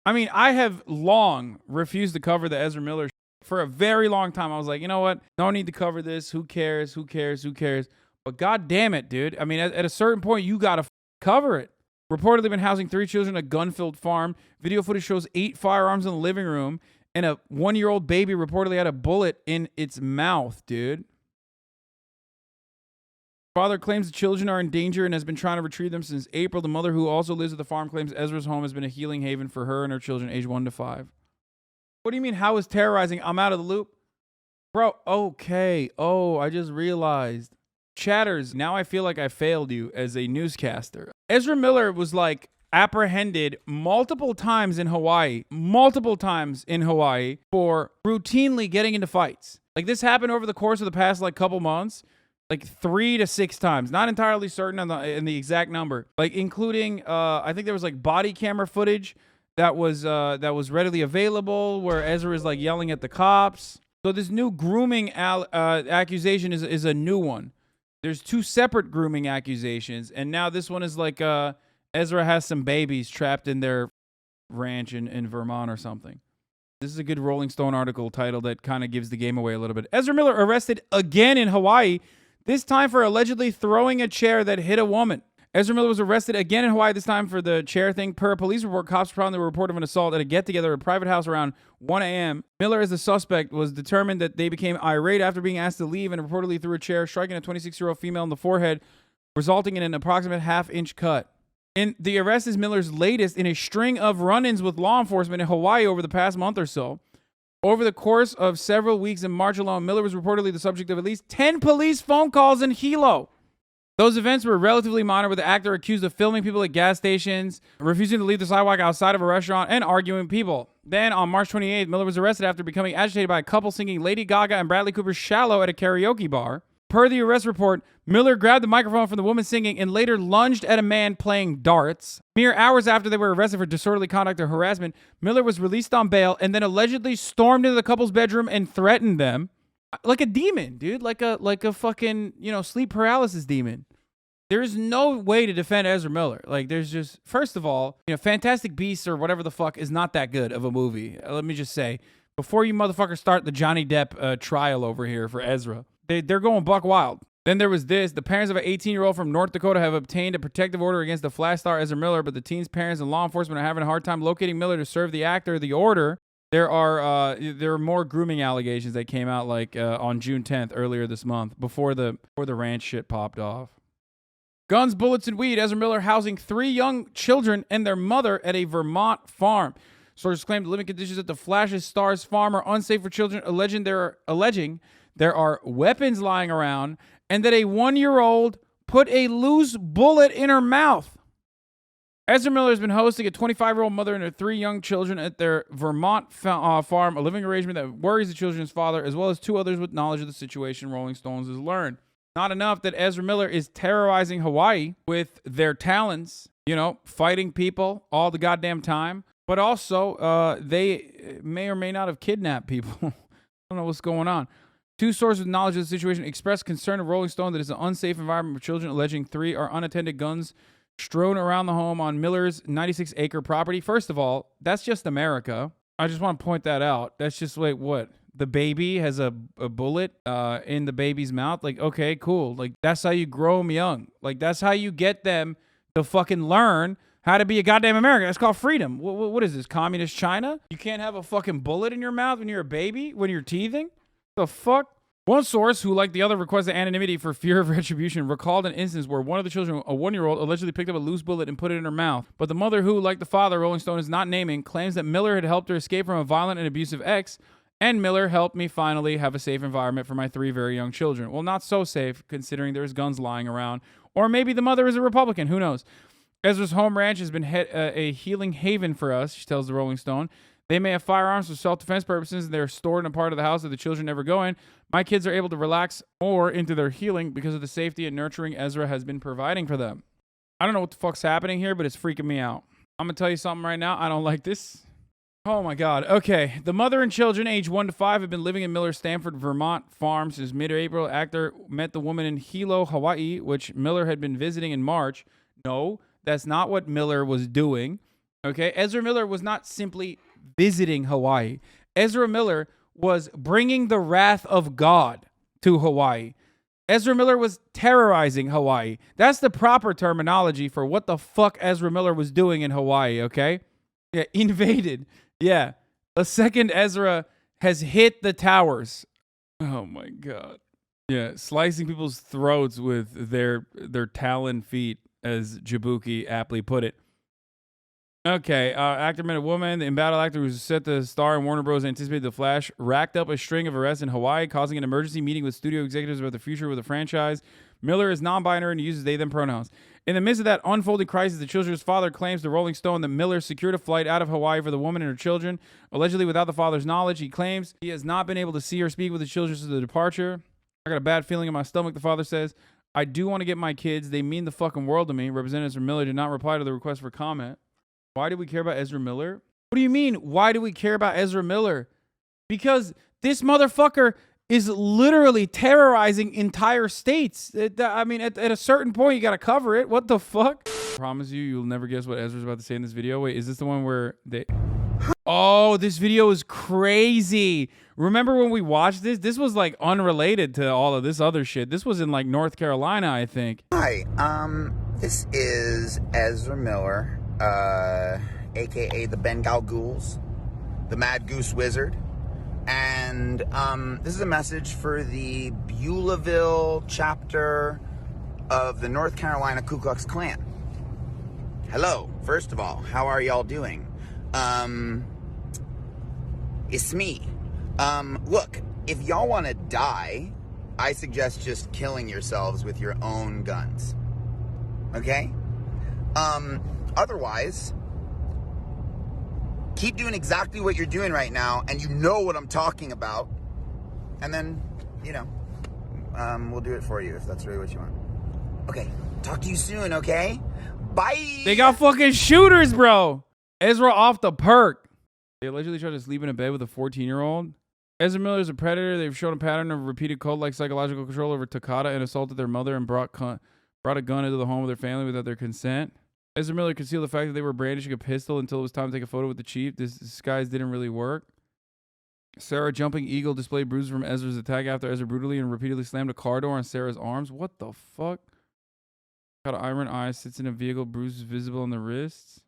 I mean, I have long refused to cover the Ezra Miller for a very long time. I was like, you know what? No need to cover this. Who cares? Who cares? Who cares? But god damn it, dude. I mean, at a certain point, you gotta cover it. Reportedly been housing 3 children at a gun-filled farm. Video footage shows 8 firearms in the living room, and a 1-year-old baby reportedly had a bullet in its mouth, dude. Father claims the children are in danger and has been trying to retrieve them since April. The mother, who also lives at the farm, claims Ezra's home has been a healing haven for her and her children aged 1 to 5. What do you mean, how is terrorizing? I'm out of the loop. Bro, okay. Oh, I just realized. Chatters, now I feel like I failed you as a newscaster. Ezra Miller was like apprehended multiple times in Hawaii for routinely getting into fights. Like this happened over the course of the past like couple months. Like 3 to 6 times. Not entirely certain in the exact number. Like including, I think there was like body camera footage that was readily available where Ezra is like yelling at the cops. So this new grooming accusation is a new one. There's 2 separate grooming accusations, and now this one is like Ezra has some babies trapped in their ranch in Vermont or something. This is a good Rolling Stone article title that kind of gives the game away a little bit. Ezra Miller arrested again in Hawaii, this time for allegedly throwing a chair that hit a woman. Ezra Miller was arrested again in Hawaii, this time for the chair thing. Per a police report, cops found the report of an assault at a get-together at a private house around 1 a.m. Miller, as the suspect, was determined that they became irate after being asked to leave and reportedly threw a chair, striking a 26-year-old female in the forehead, resulting in an approximate half-inch cut. And the arrest is Miller's latest in a string of run-ins with law enforcement in Hawaii over the past month or so. Over the course of several weeks in March alone, Miller was reportedly the subject of at least 10 police phone calls in Hilo. Those events were relatively minor, with the actor accused of filming people at gas stations, refusing to leave the sidewalk outside of a restaurant, and arguing with people. Then, on March 28th, Miller was arrested after becoming agitated by a couple singing Lady Gaga and Bradley Cooper's Shallow at a karaoke bar. Per the arrest report, Miller grabbed the microphone from the woman singing and later lunged at a man playing darts. Mere hours after they were arrested for disorderly conduct or harassment, Miller was released on bail and then allegedly stormed into the couple's bedroom and threatened them. Like a demon, dude. Like a fucking, sleep paralysis demon. There's no way to defend Ezra Miller. Like, there's just, first of all, Fantastic Beasts or whatever the fuck is not that good of a movie. Let me just say, before you motherfuckers start the Johnny Depp trial over here for Ezra, they're going buck wild. Then there was this. The parents of an 18-year-old from North Dakota have obtained a protective order against the flash star Ezra Miller, but the teen's parents and law enforcement are having a hard time locating Miller to serve the actor the order. There are more grooming allegations that came out on June 10th earlier this month before the ranch shit popped off. Guns, bullets, and weed. Ezra Miller housing 3 young children and their mother at a Vermont farm. Sources claim the living conditions at the Flash Stars farm are unsafe for children, alleging there are weapons lying around and that a 1-year-old put a loose bullet in her mouth. Ezra Miller has been hosting a 25-year-old mother and her 3 young children at their Vermont farm, a living arrangement that worries the children's father, as well as 2 others with knowledge of the situation, Rolling Stones has learned. Not enough that Ezra Miller is terrorizing Hawaii with their talons, fighting people all the goddamn time, but also they may or may not have kidnapped people. I don't know what's going on. 2 sources with knowledge of the situation expressed concern of Rolling Stone that it's an unsafe environment for children, alleging 3 are unattended guns strewn around the home on Miller's 96-acre property. First of all, that's just America. I just want to point that out. That's just, what? The baby has a bullet in the baby's mouth? Like, okay, cool. Like, that's how you grow them young. Like, that's how you get them to fucking learn how to be a goddamn American. That's called freedom. What is this, communist China? You can't have a fucking bullet in your mouth when you're a baby, when you're teething? The fuck? One source, who like the other requested anonymity for fear of retribution, recalled an instance where one of the children, a 1-year-old, allegedly picked up a loose bullet and put it in her mouth. But the mother, who, like the father, Rolling Stone is not naming, claims that Miller had helped her escape from a violent and abusive ex, and Miller helped me finally have a safe environment for my 3 very young children. Well, not so safe, considering there's guns lying around. Or maybe the mother is a Republican. Who knows? Ezra's home ranch has been a healing haven for us, she tells the Rolling Stone. They may have firearms for self-defense purposes. They're stored in a part of the house that the children never go in. My kids are able to relax more into their healing because of the safety and nurturing Ezra has been providing for them. I don't know what the fuck's happening here, but it's freaking me out. I'm going to tell you something right now. I don't like this. Oh my God. Okay. The mother and children, age 1 to 5, have been living in Miller's Stanford, Vermont farm since mid-April. Actor met the woman in Hilo, Hawaii, which Miller had been visiting in March. No, that's not what Miller was doing. Okay, Ezra Miller was not simply visiting Hawaii. Ezra Miller was bringing the wrath of God to Hawaii. Ezra Miller was terrorizing Hawaii. That's the proper terminology for what the fuck Ezra Miller was doing in Hawaii, okay? Yeah, invaded. Yeah. The second Ezra has hit the towers. Oh my God. Yeah, slicing people's throats with their talon feet, as Jabuki aptly put it. Okay, actor met a woman. The embattled actor who was set to star in Warner Bros. Anticipated The Flash racked up a string of arrests in Hawaii, causing an emergency meeting with studio executives about the future of the franchise. Miller is non-binary and uses they/them pronouns. In the midst of that unfolding crisis, the children's father claims to Rolling Stone that Miller secured a flight out of Hawaii for the woman and her children, allegedly without the father's knowledge. He claims he has not been able to see or speak with the children since the departure. I got a bad feeling in my stomach, the father says. I do want to get my kids. They mean the fucking world to me. Representative Ezra Miller did not reply to the request for comment. Why do we care about Ezra Miller? What do you mean, why do we care about Ezra Miller? Because this motherfucker is literally terrorizing entire states. I mean, at a certain point, you got to cover it. What the fuck? I promise you, you'll never guess what Ezra's about to say in this video. Wait, is this the one where they... Oh, this video is crazy. Remember when we watched this? This was like unrelated to all of this other shit. This was in like North Carolina, I think. Hi, this is Ezra Miller, aka the Bengal Ghouls, the Mad Goose Wizard, and this is a message for the Beulahville chapter of the North Carolina Ku Klux Klan. Hello, first of all, how are y'all doing? It's me. Look, if y'all want to die, I suggest just killing yourselves with your own guns. Okay? Otherwise, keep doing exactly what you're doing right now, and you know what I'm talking about. And then, you know, we'll do it for you if that's really what you want. Okay, talk to you soon, okay? Bye! They got fucking shooters, bro! Ezra off the perk. They allegedly tried to sleep in a bed with a 14-year-old. Ezra Miller is a predator. They've shown a pattern of repeated cult-like psychological control over Takata and assaulted their mother and brought a gun into the home of their family without their consent. Ezra Miller concealed the fact that they were brandishing a pistol until it was time to take a photo with the chief. This disguise didn't really work. Sarah Jumping Eagle displayed bruises from Ezra's attack after Ezra brutally and repeatedly slammed a car door on Sarah's arms. What the fuck? Got an iron eye, sits in a vehicle, bruises visible on the wrists.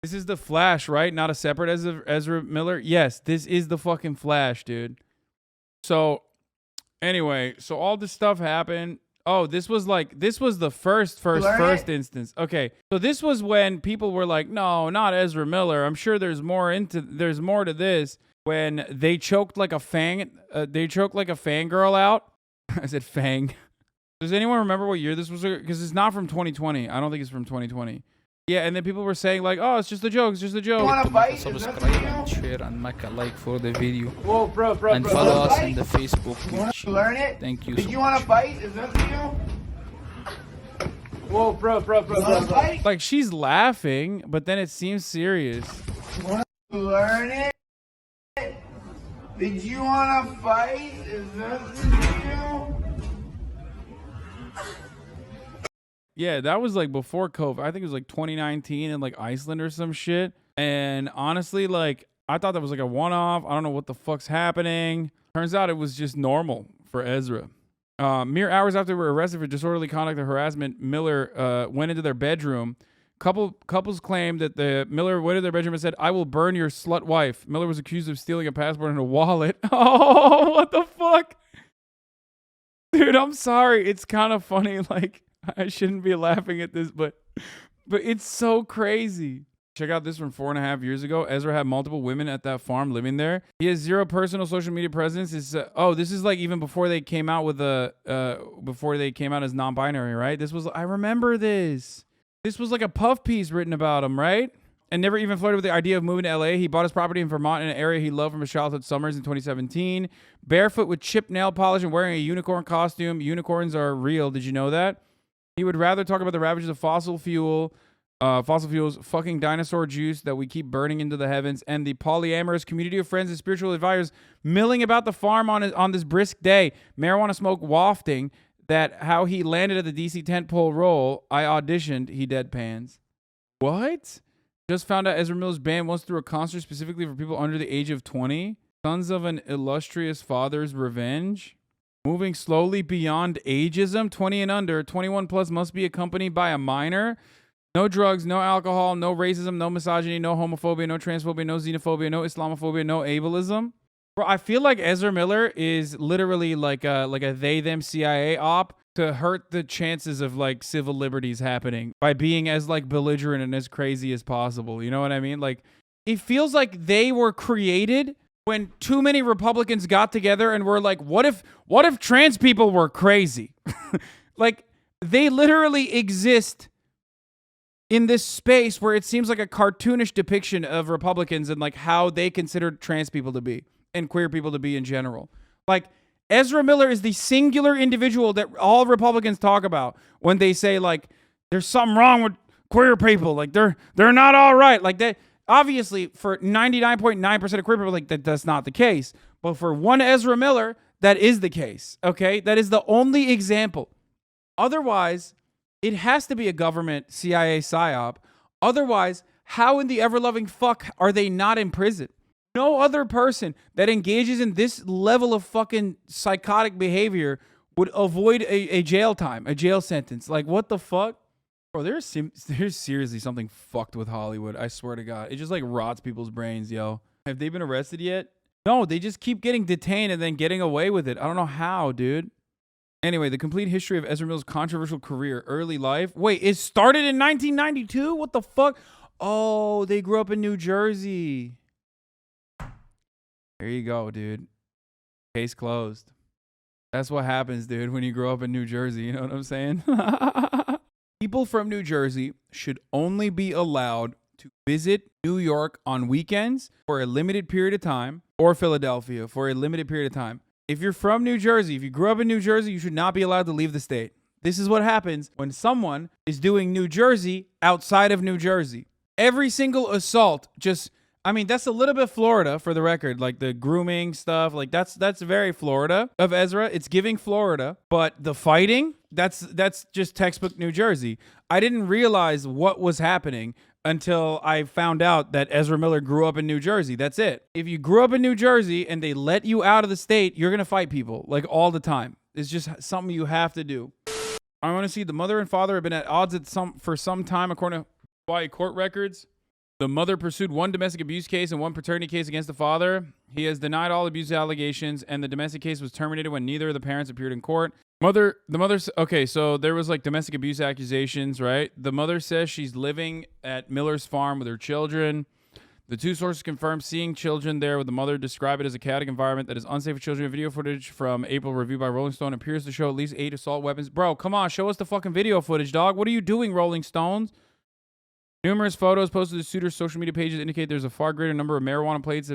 This is the Flash, right? Not a separate Ezra Miller? Yes, this is the fucking Flash, dude. So, anyway, so all this stuff happened. Oh, this was the first instance. Okay, so this was when people were like, no, not Ezra Miller. I'm sure there's more to this. When they choked like a fangirl out. I said fang. Does anyone remember what year this was? Because it's not from 2020. I don't think it's from 2020. Yeah, and then people were saying like, oh, it's just a joke. It's just a joke. You wanna fight? Subscribe and share and make a like for the video. Whoa, bro, and follow us on the Facebook page. You want to learn it? Thank you. Did you want to fight? Is that you? Whoa, bro. Like she's laughing, but then it seems serious. You want to learn it? Did you want to fight? Is that you? Yeah, that was like before COVID. I think it was like 2019 in like Iceland or some shit. And honestly, like I thought that was like a one-off. I don't know what the fuck's happening. Turns out it was just normal for Ezra. Mere hours after they were arrested for disorderly conduct and harassment, Miller went into their bedroom. Couples claimed that the Miller went into their bedroom and said, "I will burn your slut wife." Miller was accused of stealing a passport and a wallet. Oh, what the fuck? Dude, I'm sorry. It's kind of funny. Like, I shouldn't be laughing at this, but it's so crazy. Check out this from 4.5 years ago. Ezra had multiple women at that farm living there. He has zero personal social media presence. This is like even before they came out with before they came out as non-binary, right? I remember this. This was like a puff piece written about him, right? And never even flirted with the idea of moving to LA. He bought his property in Vermont in an area he loved from his childhood summers in 2017. Barefoot with chipped nail polish and wearing a unicorn costume. Unicorns are real. Did you know that? He would rather talk about the ravages of fossil fuels, fucking dinosaur juice that we keep burning into the heavens, and the polyamorous community of friends and spiritual advisors milling about the farm on this brisk day. Marijuana smoke wafting. That how he landed at the DC tentpole role. I auditioned. He deadpans. What? Just found out Ezra Miller's band once threw a concert specifically for people under the age of 20. Sons of an illustrious father's revenge. Moving slowly beyond ageism. 20 and under. 21 plus must be accompanied by a minor. No drugs, no alcohol, no racism, no misogyny, no homophobia, no transphobia, no xenophobia, no Islamophobia, no ableism. Bro, I feel like Ezra Miller is literally like a they-them CIA op to hurt the chances of like civil liberties happening by being as like belligerent and as crazy as possible. You know what I mean? Like, it feels like they were created when too many Republicans got together and were like, what if trans people were crazy? Like, they literally exist in this space where it seems like a cartoonish depiction of Republicans and like how they considered trans people to be and queer people to be in general. Like, Ezra Miller is the singular individual that all Republicans talk about when they say like there's something wrong with queer people, like they're not all right. Like, that obviously for 99.9% of queer people, like that's not the case. But for one Ezra Miller, that is the case. Okay, that is the only example. Otherwise, it has to be a government CIA psyop. Otherwise, how in the ever-loving fuck are they not in prison? No other person that engages in this level of fucking psychotic behavior would avoid a jail time, a jail sentence. Like, what the fuck? Bro, there's seriously something fucked with Hollywood. I swear to God. It just like rots people's brains, yo. Have they been arrested yet? No, they just keep getting detained and then getting away with it. I don't know how, dude. Anyway, the complete history of Ezra Miller's controversial career, early life. Wait, it started in 1992? What the fuck? Oh, they grew up in New Jersey. There you go, dude. Case closed. That's what happens, dude, when you grow up in New Jersey. You know what I'm saying? People from New Jersey should only be allowed to visit New York on weekends for a limited period of time, or Philadelphia for a limited period of time. If you're from New Jersey, if you grew up in New Jersey, you should not be allowed to leave the state. This is what happens when someone is doing New Jersey outside of New Jersey. Every single assault that's a little bit Florida for the record, like the grooming stuff, like that's very Florida of Ezra. It's giving Florida, but the fighting, that's just textbook New Jersey. I didn't realize what was happening until I found out that Ezra Miller grew up in New Jersey. That's it. If you grew up in New Jersey and they let you out of the state, you're going to fight people like all the time. It's just something you have to do. I want to see the mother and father have been at odds for some time, according to Hawaii court records. The mother pursued one domestic abuse case and one paternity case against the father. He has denied all abuse allegations, and the domestic case was terminated when neither of the parents appeared in court. Okay, so there was like domestic abuse accusations, right? The mother says she's living at Miller's farm with her children. The two sources confirmed seeing children there with the mother, describe it as a chaotic environment that is unsafe for children. Video footage from April reviewed by Rolling Stone appears to show at least 8 assault weapons. Bro, come on, show us the fucking video footage, dog. What are you doing, Rolling Stones? Numerous photos posted to suitors' social media pages indicate there's a far greater number of marijuana plates.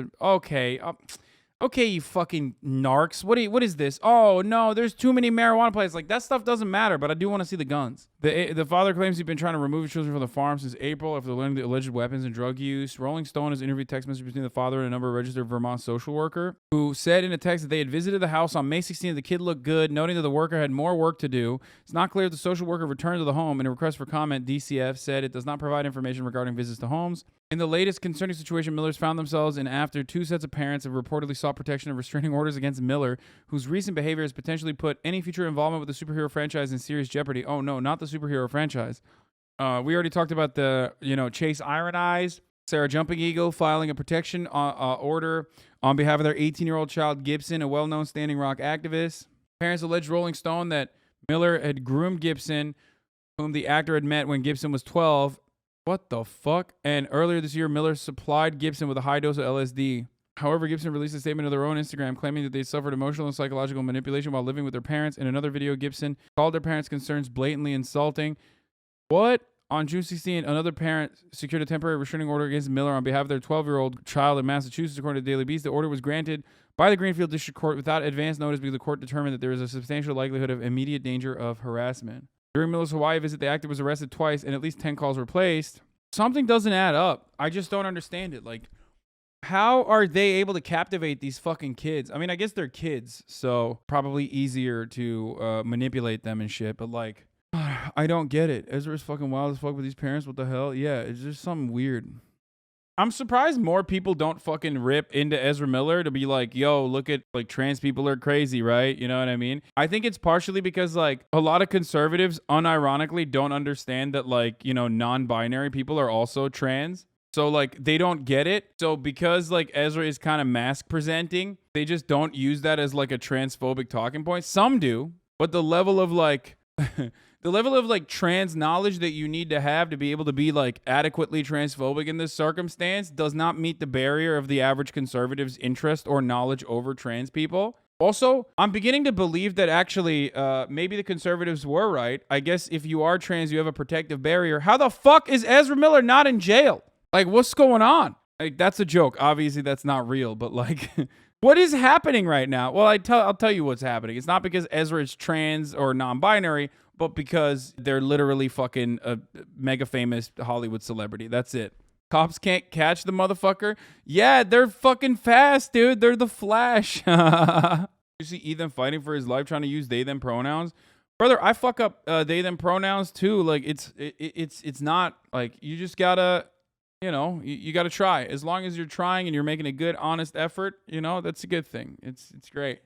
Okay, you fucking narcs. What is this? Oh, no, there's too many marijuana plates. Like, that stuff doesn't matter, but I do want to see the guns. The father claims he's been trying to remove his children from the farm since April after learning the alleged weapons and drug use. Rolling Stone has interviewed text messages between the father and a number of registered Vermont social worker who said in a text that they had visited the house on May 16th. The kid looked good, noting that the worker had more work to do. It's not clear if the social worker returned to the home. In a request for comment, DCF said it does not provide information regarding visits to homes. In the latest concerning situation Miller's found themselves in after two sets of parents have reportedly sought protection of restraining orders against Miller, whose recent behavior has potentially put any future involvement with the superhero franchise in serious jeopardy. Oh no, not the superhero franchise. We already talked about the, Chase Iron Eyes, Sarah Jumping Eagle filing a protection order on behalf of their 18-year-old child Gibson, a well-known Standing Rock activist. Parents alleged Rolling Stone that Miller had groomed Gibson, whom the actor had met when Gibson was 12. What the fuck? And earlier this year, Miller supplied Gibson with a high dose of LSD. However, Gibson released a statement of their own Instagram claiming that they suffered emotional and psychological manipulation while living with their parents. In another video, Gibson called their parents' concerns blatantly insulting. What? On June 16, another parent secured a temporary restraining order against Miller on behalf of their 12-year-old child in Massachusetts, according to Daily Beast. The order was granted by the Greenfield District Court without advance notice because the court determined that there was a substantial likelihood of immediate danger of harassment. During Miller's Hawaii visit, the actor was arrested twice and at least 10 calls were placed. Something doesn't add up. I just don't understand it. Like, how are they able to captivate these fucking kids? I mean, I guess they're kids, so probably easier to manipulate them and shit. But like, I don't get it. Ezra's fucking wild as fuck with these parents. What the hell? Yeah, it's just something weird. I'm surprised more people don't fucking rip into Ezra Miller to be like, yo, look at like trans people are crazy, right? You know what I mean? I think it's partially because like a lot of conservatives unironically don't understand that like, you know, non-binary people are also trans. So like they don't get it. So because like Ezra is kind of mask presenting, they just don't use that as like a transphobic talking point. Some do, but the level of like the level of like trans knowledge that you need to be able to be like adequately transphobic in this circumstance does not meet the barrier of the average conservative's interest or knowledge over trans people. Also, I'm beginning to believe that actually maybe the conservatives were right. I guess if you are trans, you have a protective barrier. How the fuck is Ezra Miller not in jail? Like, what's going on? Like, that's a joke. Obviously, that's not real, but like... What is happening right now? Well, I'll tell you what's happening. It's not because Ezra is trans or non-binary, but because they're literally fucking a mega famous Hollywood celebrity. That's it. Cops can't catch the motherfucker. Yeah, they're fucking fast, dude. They're the Flash. You see Ethan fighting for his life, trying to use they them pronouns. Brother, I fuck up they them pronouns too. Like it's not like you just gotta. You know, you got to try. As long as you're trying and you're making a good, honest effort, you know, that's a good thing. It's great.